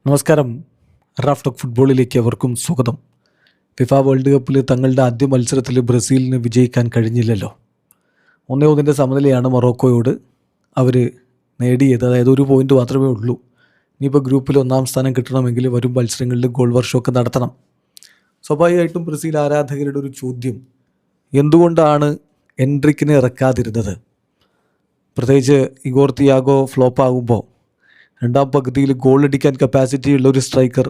നമസ്കാരം. Raf talk ഫുട്ബോളിലേക്ക് അവർക്കും സ്വാഗതം. ഫിഫ വേൾഡ് കപ്പിൽ തങ്ങളുടെ ആദ്യ മത്സരത്തിൽ ബ്രസീലിന് വിജയിക്കാൻ കഴിഞ്ഞില്ലല്ലോ. 1-1 സമനിലയാണ് മൊറോക്കോയോട് അവർ നേടിയത്. അതായത് ഒരു പോയിൻ്റ് മാത്രമേ ഉള്ളൂ. ഇനിയിപ്പോൾ ഗ്രൂപ്പിൽ 1-ാം സ്ഥാനം കിട്ടണമെങ്കിൽ വരും മത്സരങ്ങളിൽ ഗോൾ വർഷമൊക്കെ നടത്തണം. സ്വാഭാവികമായിട്ടും ബ്രസീൽ ആരാധകരുടെ ഒരു ചോദ്യം, എന്തുകൊണ്ടാണ് എൻട്രിക്കിനെ ഇറക്കാതിരുന്നത്? പ്രത്യേകിച്ച് ഇഗോർ തിയാഗോ ഫ്ലോപ്പാകുമ്പോൾ രണ്ടാം പകുതിയിൽ ഗോളടിക്കാൻ കപ്പാസിറ്റി ഉള്ള ഒരു സ്ട്രൈക്കർ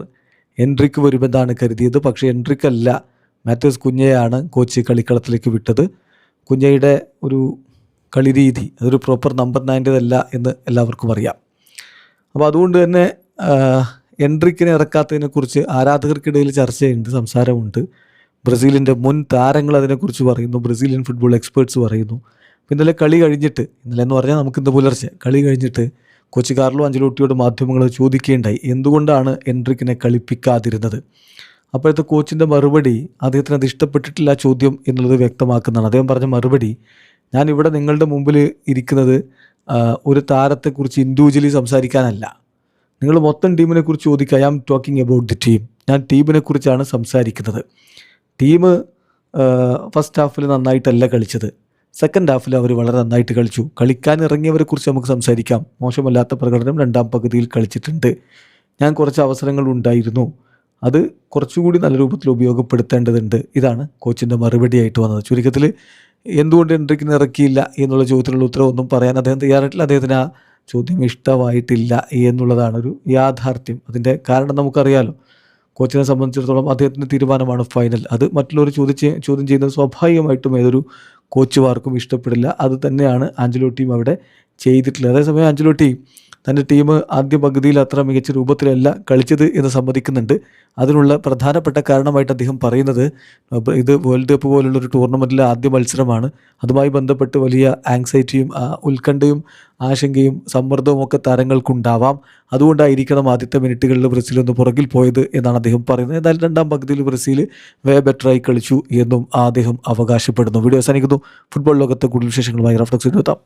എൻട്രിക്ക് വരുമെന്നാണ് കരുതിയത്. പക്ഷേ എൻട്രിക്കല്ല, മാത്യൂസ് കുഞ്ഞയാണ് കോച്ച് കളിക്കളത്തിലേക്ക് വിട്ടത്. കുഞ്ഞയുടെ ഒരു കളി രീതി അതൊരു പ്രോപ്പർ നമ്പർ 9 എന്ന് എല്ലാവർക്കും അറിയാം. അപ്പോൾ അതുകൊണ്ട് തന്നെ എൻട്രിക്കിനെ ഇറക്കാത്തതിനെക്കുറിച്ച് ആരാധകർക്കിടയിൽ ചർച്ചയുണ്ട്, സംസാരമുണ്ട്. ബ്രസീലിൻ്റെ മുൻ താരങ്ങൾ അതിനെക്കുറിച്ച് പറയുന്നു, ബ്രസീലിയൻ ഫുട്ബോൾ എക്സ്പേർട്സ് പറയുന്നു. ഇന്നലെ കളി കഴിഞ്ഞിട്ട്, ഇന്നലെ എന്ന് പറഞ്ഞാൽ നമുക്കിന്ന് പുലർച്ചെ കളി കഴിഞ്ഞിട്ട് കോച്ച് കാർലോ അഞ്ചലോട്ടിയോട് മാധ്യമങ്ങൾ ചോദിക്കുകയുണ്ടായി, എന്തുകൊണ്ടാണ് എൻട്രിക്കിനെ കളിപ്പിക്കാതിരുന്നത്. അപ്പോഴത്തെ കോച്ചിൻ്റെ മറുപടി അദ്ദേഹത്തിന് അത് ഇഷ്ടപ്പെട്ടിട്ടില്ല ചോദ്യം എന്നുള്ളത് വ്യക്തമാക്കുന്നതാണ്. അദ്ദേഹം പറഞ്ഞ മറുപടി, ഞാനിവിടെ നിങ്ങളുടെ മുമ്പിൽ ഇരിക്കുന്നത് ഒരു താരത്തെക്കുറിച്ച് ഇൻഡിവിജ്വലി സംസാരിക്കാനല്ല, നിങ്ങൾ മൊത്തം ടീമിനെക്കുറിച്ച് ചോദിക്കുക. I am talking about the team. ഞാൻ ടീമിനെക്കുറിച്ചാണ് സംസാരിക്കുന്നത്. ടീം ഫസ്റ്റ് ഹാഫിൽ നന്നായിട്ടല്ല കളിച്ചത്, സെക്കൻഡ് ഹാഫിൽ അവർ വളരെ നന്നായിട്ട് കളിച്ചു. കളിക്കാൻ ഇറങ്ങിയവരെ കുറിച്ച് നമുക്ക് സംസാരിക്കാം. മോശമല്ലാത്ത പ്രകടനം രണ്ടാം പകുതിയിൽ കളിച്ചിട്ടുണ്ട്. ഞാൻ കുറച്ച് അവസരങ്ങൾ ഉണ്ടായിരുന്നു, അത് കുറച്ചുകൂടി നല്ല രൂപത്തിൽ ഉപയോഗപ്പെടുത്തേണ്ടതുണ്ട്. ഇതാണ് കോച്ചിൻ്റെ മറുപടിയായിട്ട് വന്നത്. ചുരുക്കത്തിൽ എന്തുകൊണ്ട് എൻട്രിക്കിനെ ഇറക്കിയില്ല എന്നുള്ള ചോദ്യത്തിനുള്ള ഉത്തരം ഒന്നും പറയാൻ അദ്ദേഹം തയ്യാറായിട്ടില്ല. അദ്ദേഹത്തിന് ആ ചോദ്യം ഇഷ്ടമായിട്ടില്ല എന്നുള്ളതാണ് ഒരു യാഥാർത്ഥ്യം. അതിൻ്റെ കാരണം നമുക്കറിയാലോ. കോച്ചിനെ സംബന്ധിച്ചിടത്തോളം അദ്ദേഹത്തിൻ്റെ തീരുമാനമാണ് ഫൈനൽ. അത് മറ്റുള്ളവർ ചോദ്യം ചെയ്യുന്നത് സ്വാഭാവികമായിട്ടും ഏതൊരു കോച്ചുമാർക്കും ഇഷ്ടപ്പെടില്ല. അത് തന്നെയാണ് ആഞ്ചലോട്ടിയും അവിടെ ചെയ്തിട്ടുള്ളത്. അതേസമയം ആഞ്ചലോട്ടി തൻ്റെ ടീം ആദ്യ പകുതിയിൽ അത്ര മികച്ച രൂപത്തിലല്ല കളിച്ചത് എന്ന് സമ്മതിക്കുന്നുണ്ട്. അതിനുള്ള പ്രധാനപ്പെട്ട കാരണമായിട്ട് അദ്ദേഹം പറയുന്നത്, ഇത് വേൾഡ് കപ്പ് പോലുള്ളൊരു ടൂർണമെൻറ്റിലെ ആദ്യ മത്സരമാണ്. അതുമായി ബന്ധപ്പെട്ട് വലിയ ആങ്സൈറ്റിയും ഉത്കണ്ഠയും ആശങ്കയും സമ്മർദ്ദവും ഒക്കെ താരങ്ങൾക്കുണ്ടാവാം. അതുകൊണ്ടായിരിക്കണം ആദ്യത്തെ മിനിറ്റുകളിൽ ബ്രസീൽ ഒന്ന് പുറകിൽ പോയത് എന്നാണ് അദ്ദേഹം പറയുന്നത്. എന്നാൽ രണ്ടാം പകുതിയിൽ ബ്രസീൽ ബെറ്ററായി കളിച്ചു എന്നും അദ്ദേഹം അവകാശപ്പെടുന്നു. വീഡിയോ അവസാനിക്കുന്നു. ഫുട്ബോൾ ലോകത്തെ കൂടുതൽ വിശേഷങ്ങളുമായി റാഫ് ടോക്സിൽ എത്താം.